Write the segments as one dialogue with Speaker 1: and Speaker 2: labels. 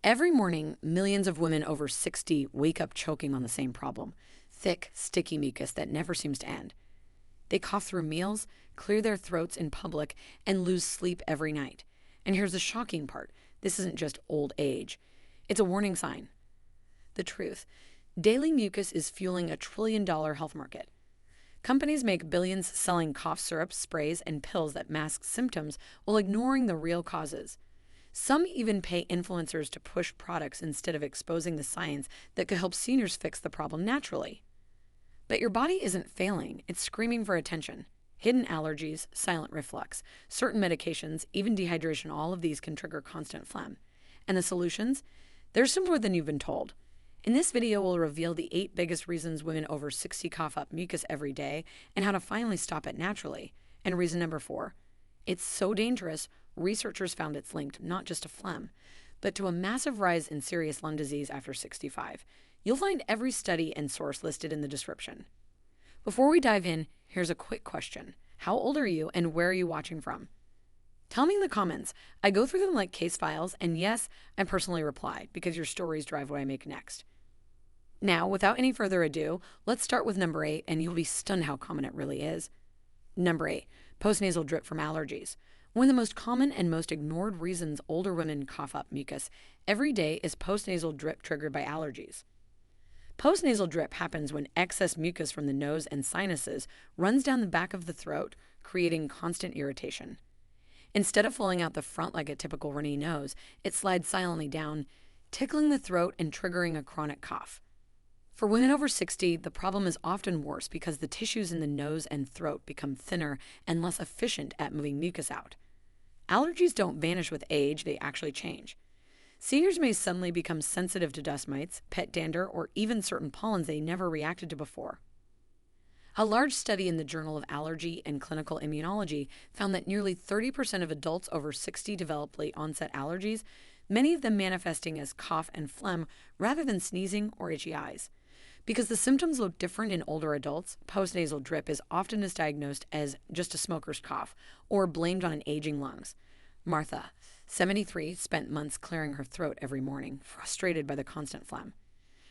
Speaker 1: Every morning, millions of women over 60 wake up choking on the same problem: thick, sticky mucus that never seems to end. They cough through meals, clear their throats in public, and lose sleep every night. And here's the shocking part: this isn't just old age, it's a warning sign. The truth: daily mucus is fueling a $1 trillion health market. Companies make billions selling cough syrups, sprays, and pills that mask symptoms while ignoring the real causes. Some even pay influencers to push products instead of exposing the science that could help seniors fix the problem naturally. But your body isn't failing, it's screaming for attention. Hidden allergies, silent reflux, certain medications, even dehydration, all of these can trigger constant phlegm. And the solutions? They're simpler than you've been told. In this video, we'll reveal the 8 biggest reasons women over 60 cough up mucus every day and how to finally stop it naturally. And reason number 4: it's so dangerous, researchers found it's linked not just to phlegm, but to a massive rise in serious lung disease after 65. You'll find every study and source listed in the description. Before we dive in, here's a quick question. How old are you and where are you watching from? Tell me in the comments. I go through them like case files, and yes, I personally reply because your stories drive what I make next. Now, without any further ado, let's start with number 8, and you'll be stunned how common it really is. Number 8, postnasal drip from allergies. One of the most common and most ignored reasons older women cough up mucus every day is postnasal drip triggered by allergies. Postnasal drip happens when excess mucus from the nose and sinuses runs down the back of the throat, creating constant irritation. Instead of flowing out the front like a typical runny nose, it slides silently down, tickling the throat and triggering a chronic cough. For women over 60, the problem is often worse because the tissues in the nose and throat become thinner and less efficient at moving mucus out. Allergies don't vanish with age, they actually change. Seniors may suddenly become sensitive to dust mites, pet dander, or even certain pollens they never reacted to before. A large study in the Journal of Allergy and Clinical Immunology found that nearly 30% of adults over 60 develop late-onset allergies, many of them manifesting as cough and phlegm rather than sneezing or itchy eyes. Because the symptoms look different in older adults, postnasal drip is often misdiagnosed as just a smoker's cough or blamed on an aging lungs. Martha, 73, spent months clearing her throat every morning, frustrated by the constant phlegm.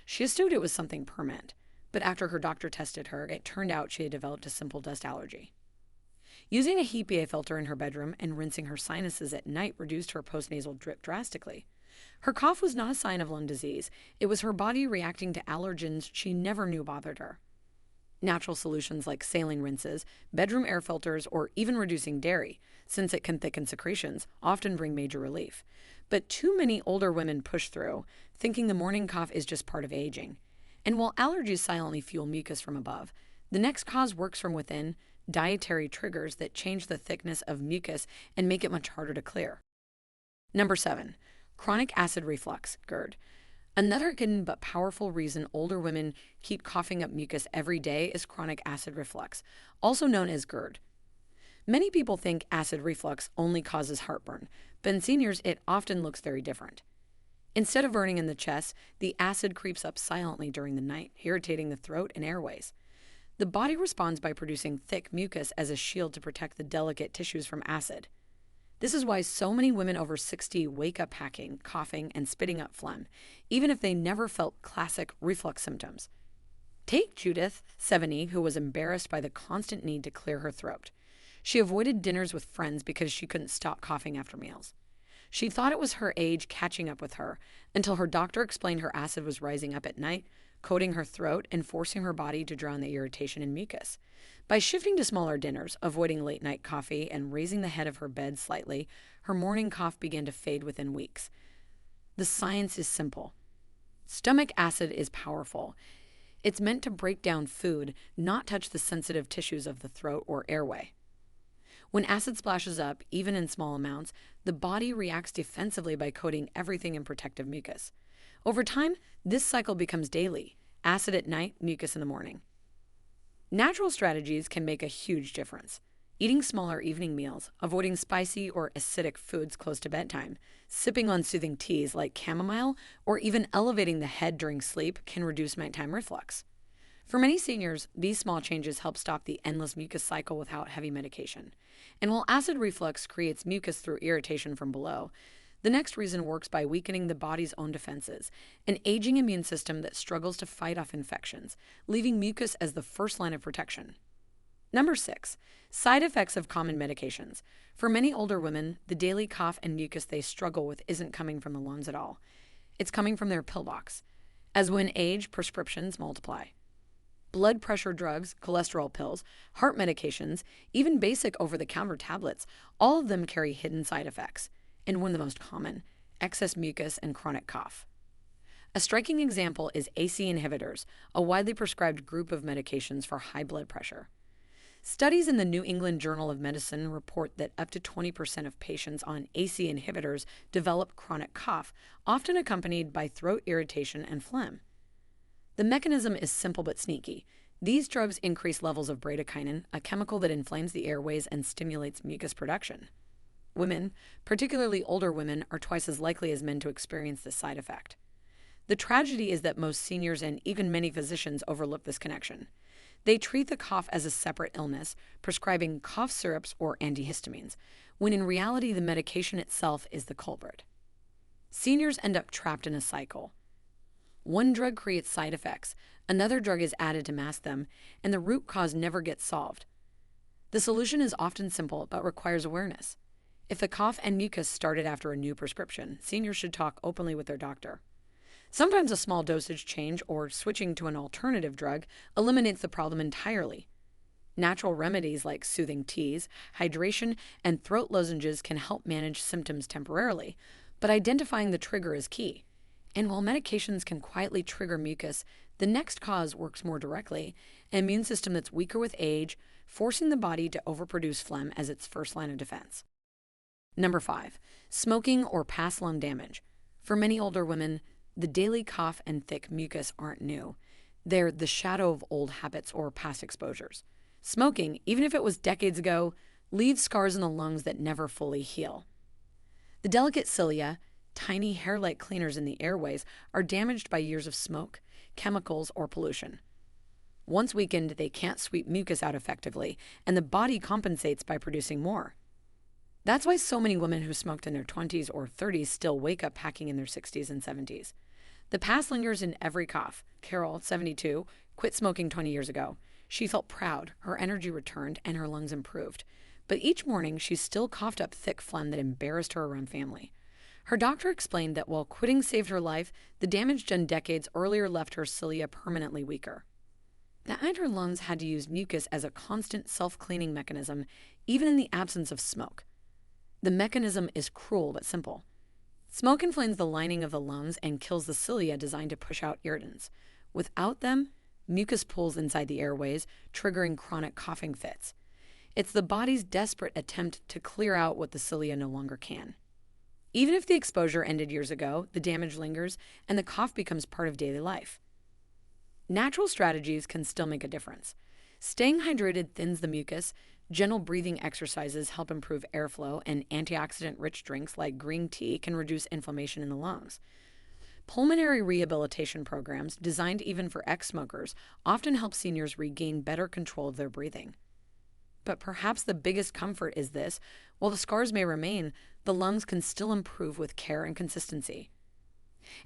Speaker 1: She assumed it was something permanent, but after her doctor tested her, it turned out she had developed a simple dust allergy. Using a HEPA filter in her bedroom and rinsing her sinuses at night reduced her postnasal drip drastically. Her cough was not a sign of lung disease. It was her body reacting to allergens she never knew bothered her. Natural solutions like saline rinses, bedroom air filters, or even reducing dairy, since it can thicken secretions, often bring major relief. But too many older women push through, thinking the morning cough is just part of aging. And while allergies silently fuel mucus from above, the next cause works from within: dietary triggers that change the thickness of mucus and make it much harder to clear. Number 7. Chronic acid reflux, GERD. Another hidden but powerful reason older women keep coughing up mucus every day is chronic acid reflux, also known as GERD. Many people think acid reflux only causes heartburn, but in seniors it often looks very different. Instead of burning in the chest, the acid creeps up silently during the night, irritating the throat and airways. The body responds by producing thick mucus as a shield to protect the delicate tissues from acid. This is why so many women over 60 wake up hacking, coughing, and spitting up phlegm, even if they never felt classic reflux symptoms. Take Judith, 70, who was embarrassed by the constant need to clear her throat. She avoided dinners with friends because she couldn't stop coughing after meals. She thought it was her age catching up with her until her doctor explained her acid was rising up at night, coating her throat, and forcing her body to drown the irritation in mucus. By shifting to smaller dinners, avoiding late-night coffee, and raising the head of her bed slightly, her morning cough began to fade within weeks. The science is simple. Stomach acid is powerful. It's meant to break down food, not touch the sensitive tissues of the throat or airway. When acid splashes up, even in small amounts, the body reacts defensively by coating everything in protective mucus. Over time, this cycle becomes daily: acid at night, mucus in the morning. Natural strategies can make a huge difference. Eating smaller evening meals, avoiding spicy or acidic foods close to bedtime, sipping on soothing teas like chamomile, or even elevating the head during sleep can reduce nighttime reflux. For many seniors, these small changes help stop the endless mucus cycle without heavy medication. And while acid reflux creates mucus through irritation from below, The next reason works by weakening the body's own defenses, an aging immune system that struggles to fight off infections, leaving mucus as the first line of protection. Number 6, side effects of common medications. For many older women, the daily cough and mucus they struggle with isn't coming from the lungs at all. It's coming from their pill box. As women age, prescriptions multiply. Blood pressure drugs, cholesterol pills, heart medications, even basic over-the-counter tablets, all of them carry hidden side effects. And one of the most common, excess mucus and chronic cough. A striking example is AC inhibitors, a widely prescribed group of medications for high blood pressure. Studies in the New England Journal of Medicine report that up to 20% of patients on AC inhibitors develop chronic cough, often accompanied by throat irritation and phlegm. The mechanism is simple but sneaky. These drugs increase levels of bradykinin, a chemical that inflames the airways and stimulates mucus production. Women, particularly older women, are twice as likely as men to experience this side effect. The tragedy is that most seniors and even many physicians overlook this connection. They treat the cough as a separate illness, prescribing cough syrups or antihistamines, when in reality the medication itself is the culprit. Seniors end up trapped in a cycle. One drug creates side effects, another drug is added to mask them, and the root cause never gets solved. The solution is often simple but requires awareness. If the cough and mucus started after a new prescription, seniors should talk openly with their doctor. Sometimes a small dosage change or switching to an alternative drug eliminates the problem entirely. Natural remedies like soothing teas, hydration, and throat lozenges can help manage symptoms temporarily, but identifying the trigger is key. And while medications can quietly trigger mucus, the next cause works more directly, an immune system that's weaker with age, forcing the body to overproduce phlegm as its first line of defense. Number 5, smoking or past lung damage. For many older women, the daily cough and thick mucus aren't new. They're the shadow of old habits or past exposures. Smoking, even if it was decades ago, leaves scars in the lungs that never fully heal. The delicate cilia, tiny hair-like cleaners in the airways, are damaged by years of smoke, chemicals, or pollution. Once weakened, they can't sweep mucus out effectively, and the body compensates by producing more. That's why so many women who smoked in their 20s or 30s still wake up hacking in their 60s and 70s. The past lingers in every cough. Carol, 72, quit smoking 20 years ago. She felt proud, her energy returned, and her lungs improved. But each morning, she still coughed up thick phlegm that embarrassed her around family. Her doctor explained that while quitting saved her life, the damage done decades earlier left her cilia permanently weaker. That meant her lungs had to use mucus as a constant self-cleaning mechanism, even in the absence of smoke. The mechanism is cruel but simple. Smoke inflames the lining of the lungs and kills the cilia designed to push out irritants. Without them, mucus pools inside the airways, triggering chronic coughing fits. It's the body's desperate attempt to clear out what the cilia no longer can. Even if the exposure ended years ago, the damage lingers and the cough becomes part of daily life. Natural strategies can still make a difference. Staying hydrated thins the mucus, gentle breathing exercises help improve airflow, and antioxidant-rich drinks like green tea can reduce inflammation in the lungs. Pulmonary rehabilitation programs, designed even for ex-smokers, often help seniors regain better control of their breathing. But perhaps the biggest comfort is this: while the scars may remain, the lungs can still improve with care and consistency.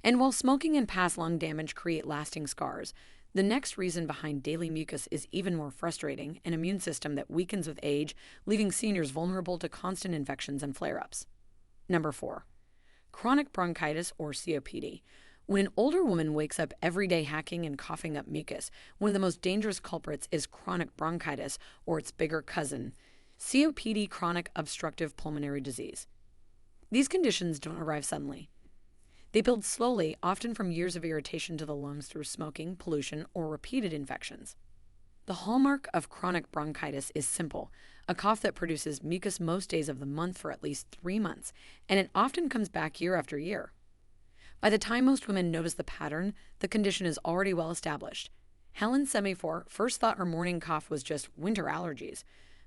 Speaker 1: And while smoking and past lung damage create lasting scars, the next reason behind daily mucus is even more frustrating: an immune system that weakens with age, leaving seniors vulnerable to constant infections and flare-ups. Number 4, chronic bronchitis or COPD. When an older woman wakes up every day hacking and coughing up mucus, one of the most dangerous culprits is chronic bronchitis, or its bigger cousin, COPD, chronic obstructive pulmonary disease. These conditions don't arrive suddenly. They build slowly, often from years of irritation to the lungs through smoking, pollution, or repeated infections. The hallmark of chronic bronchitis is simple: a cough that produces mucus most days of the month for at least 3 months, and it often comes back year after year. By the time most women notice the pattern, the condition is already well established. Helen, 74, first thought her morning cough was just winter allergies,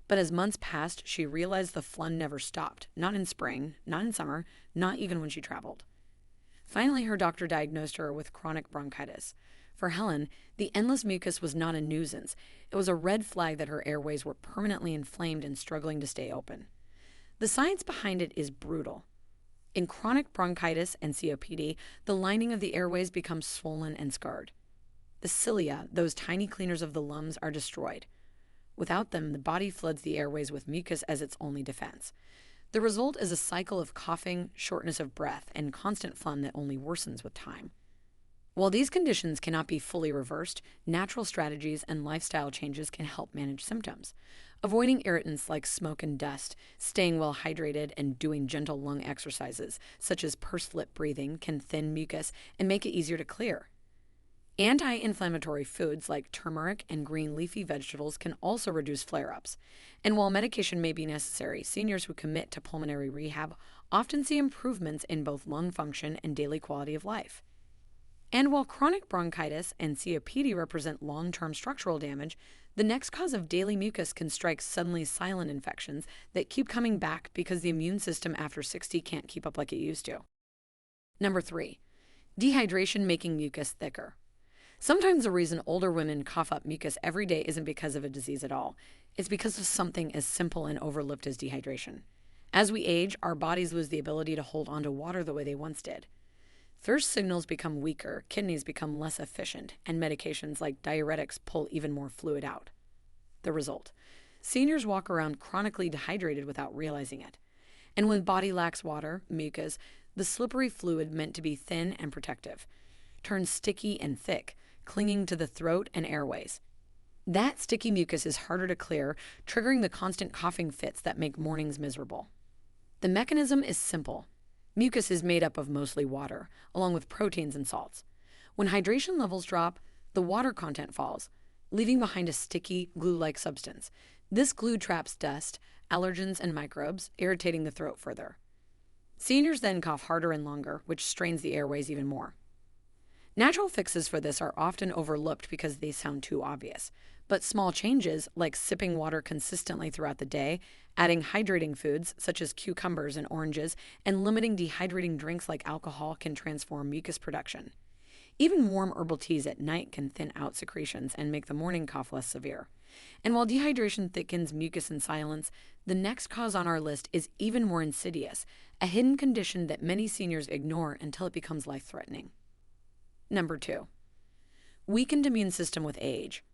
Speaker 1: but as months passed, she realized the phlegm never stopped, not in spring, not in summer, not even when she traveled. Finally, her doctor diagnosed her with chronic bronchitis. For Helen, the endless mucus was not a nuisance. It was a red flag that her airways were permanently inflamed and struggling to stay open. The science behind it is brutal. In chronic bronchitis and COPD, the lining of the airways becomes swollen and scarred. The cilia, those tiny cleaners of the lungs, are destroyed. Without them, the body floods the airways with mucus as its only defense. The result is a cycle of coughing, shortness of breath, and constant phlegm that only worsens with time. While these conditions cannot be fully reversed, natural strategies and lifestyle changes can help manage symptoms. Avoiding irritants like smoke and dust, staying well hydrated, and doing gentle lung exercises, such as pursed lip breathing, can thin mucus and make it easier to clear. Anti-inflammatory foods like turmeric and green leafy vegetables can also reduce flare-ups. And while medication may be necessary, seniors who commit to pulmonary rehab often see improvements in both lung function and daily quality of life. And while chronic bronchitis and COPD represent long-term structural damage, the next cause of daily mucus can strike suddenly silent infections that keep coming back because the immune system after 60 can't keep up like it used to. Number 3, dehydration making mucus thicker. Sometimes the reason older women cough up mucus every day isn't because of a disease at all. It's because of something as simple and overlooked as dehydration. As we age, our bodies lose the ability to hold onto water the way they once did. Thirst signals become weaker, kidneys become less efficient, and medications like diuretics pull even more fluid out. The result: seniors walk around chronically dehydrated without realizing it. And when body lacks water, mucus, the slippery fluid meant to be thin and protective, turns sticky and thick, clinging to the throat and airways. That sticky mucus is harder to clear, triggering the constant coughing fits that make mornings miserable. The mechanism is simple. Mucus is made up of mostly water, along with proteins and salts. When hydration levels drop, the water content falls, leaving behind a sticky, glue-like substance. This glue traps dust, allergens, and microbes, irritating the throat further. Seniors then cough harder and longer, which strains the airways even more. Natural fixes for this are often overlooked because they sound too obvious. But small changes, like sipping water consistently throughout the day, adding hydrating foods such as cucumbers and oranges, and limiting dehydrating drinks like alcohol can transform mucus production. Even warm herbal teas at night can thin out secretions and make the morning cough less severe. And while dehydration thickens mucus in silence, the next cause on our list is even more insidious, a hidden condition that many seniors ignore until it becomes life-threatening. Number 2, weakened immune system with age.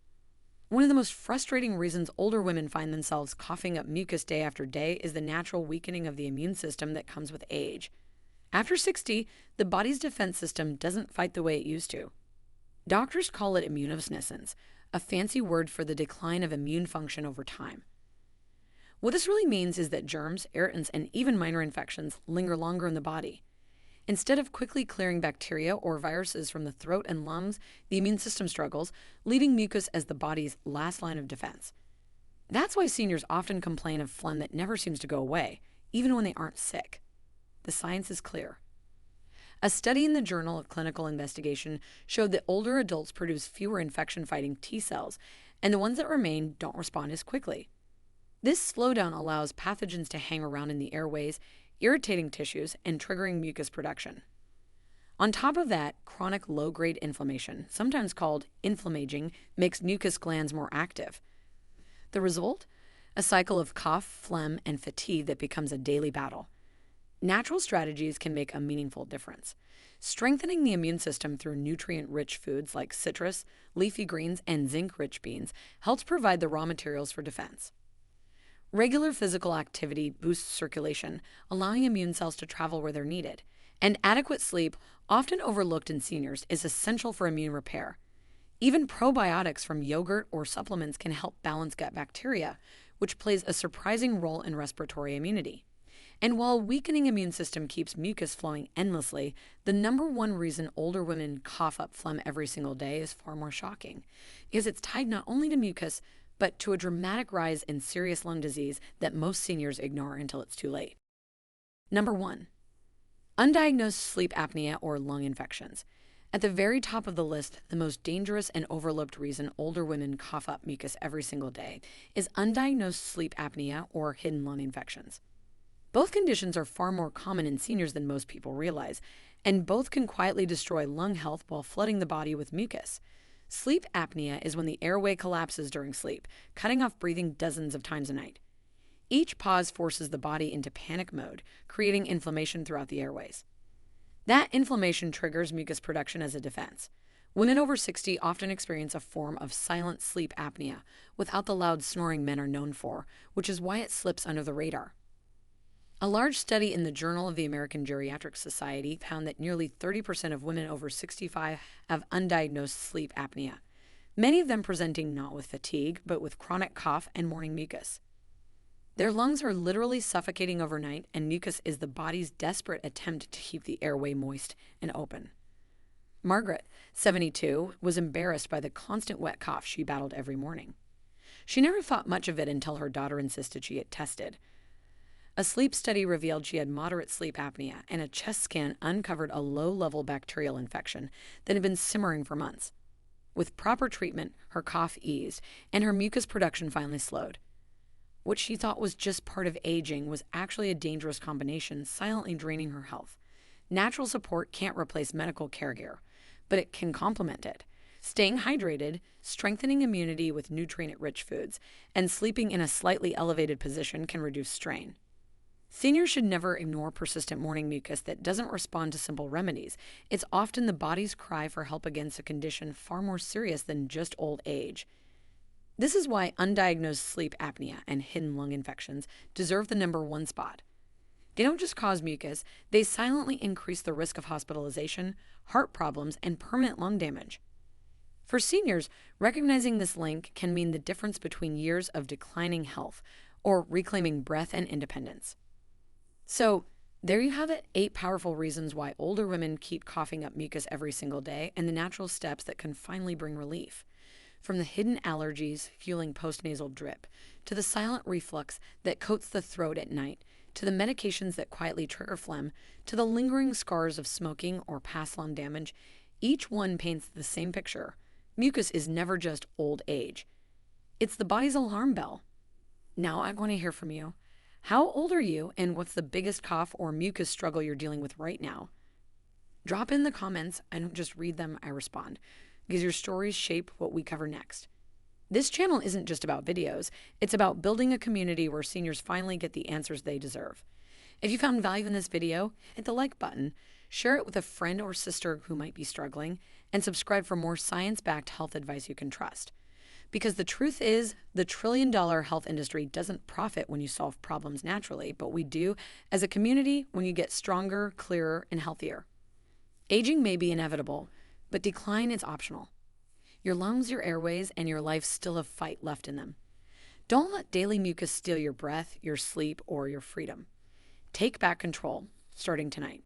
Speaker 1: One of the most frustrating reasons older women find themselves coughing up mucus day after day is the natural weakening of the immune system that comes with age. After 60, the body's defense system doesn't fight the way it used to. Doctors call it immunosenescence, a fancy word for the decline of immune function over time. What this really means is that germs, irritants, and even minor infections linger longer in the body. Instead of quickly clearing bacteria or viruses from the throat and lungs, the immune system struggles, leaving mucus as the body's last line of defense. That's why seniors often complain of phlegm that never seems to go away, even when they aren't sick. The science is clear. A study in the Journal of Clinical Investigation showed that older adults produce fewer infection-fighting T cells, and the ones that remain don't respond as quickly. This slowdown allows pathogens to hang around in the airways, irritating tissues, and triggering mucus production. On top of that, chronic low-grade inflammation, sometimes called inflammaging, makes mucus glands more active. The result? A cycle of cough, phlegm, and fatigue that becomes a daily battle. Natural strategies can make a meaningful difference. Strengthening the immune system through nutrient-rich foods like citrus, leafy greens, and zinc-rich beans helps provide the raw materials for defense. Regular physical activity boosts circulation, allowing immune cells to travel where they're needed. And adequate sleep, often overlooked in seniors, is essential for immune repair. Even probiotics from yogurt or supplements can help balance gut bacteria, which plays a surprising role in respiratory immunity. And while weakening immune system keeps mucus flowing endlessly, the number one reason older women cough up phlegm every single day is far more shocking, because it's tied not only to mucus, but to a dramatic rise in serious lung disease that most seniors ignore until it's too late. Number 1, undiagnosed sleep apnea or lung infections. At the very top of the list, the most dangerous and overlooked reason older women cough up mucus every single day is undiagnosed sleep apnea or hidden lung infections. Both conditions are far more common in seniors than most people realize, and both can quietly destroy lung health while flooding the body with mucus. Sleep apnea is when the airway collapses during sleep, cutting off breathing dozens of times a night. Each pause forces the body into panic mode, creating inflammation throughout the airways. That inflammation triggers mucus production as a defense. Women over 60 often experience a form of silent sleep apnea without the loud snoring men are known for, which is why it slips under the radar. A large study in the Journal of the American Geriatric Society found that nearly 30% of women over 65 have undiagnosed sleep apnea, many of them presenting not with fatigue, but with chronic cough and morning mucus. Their lungs are literally suffocating overnight, and mucus is the body's desperate attempt to keep the airway moist and open. Margaret, 72, was embarrassed by the constant wet cough she battled every morning. She never thought much of it until her daughter insisted she get tested. A sleep study revealed she had moderate sleep apnea, and a chest scan uncovered a low-level bacterial infection that had been simmering for months. With proper treatment, her cough eased, and her mucus production finally slowed. What she thought was just part of aging was actually a dangerous combination, silently draining her health. Natural support can't replace medical care gear, but it can complement it. Staying hydrated, strengthening immunity with nutrient-rich foods, and sleeping in a slightly elevated position can reduce strain. Seniors should never ignore persistent morning mucus that doesn't respond to simple remedies. It's often the body's cry for help against a condition far more serious than just old age. This is why undiagnosed sleep apnea and hidden lung infections deserve the #1 spot. They don't just cause mucus, they silently increase the risk of hospitalization, heart problems, and permanent lung damage. For seniors, recognizing this link can mean the difference between years of declining health or reclaiming breath and independence. So, there you have it, 8 powerful reasons why older women keep coughing up mucus every single day and the natural steps that can finally bring relief. From the hidden allergies fueling postnasal drip, to the silent reflux that coats the throat at night, to the medications that quietly trigger phlegm, to the lingering scars of smoking or past lung damage, each one paints the same picture. Mucus is never just old age. It's the body's alarm bell. Now I want to hear from you. How old are you, and what's the biggest cough or mucus struggle you're dealing with right now? Drop in the comments. I don't just read them, I respond, because your stories shape what we cover next. This channel isn't just about videos, it's about building a community where seniors finally get the answers they deserve. If you found value in this video, hit the like button, share it with a friend or sister who might be struggling, and subscribe for more science-backed health advice you can trust. Because the truth is, the trillion-dollar health industry doesn't profit when you solve problems naturally, but we do as a community when you get stronger, clearer, and healthier. Aging may be inevitable, but decline is optional. Your lungs, your airways, and your life still have fight left in them. Don't let daily mucus steal your breath, your sleep, or your freedom. Take back control, starting tonight.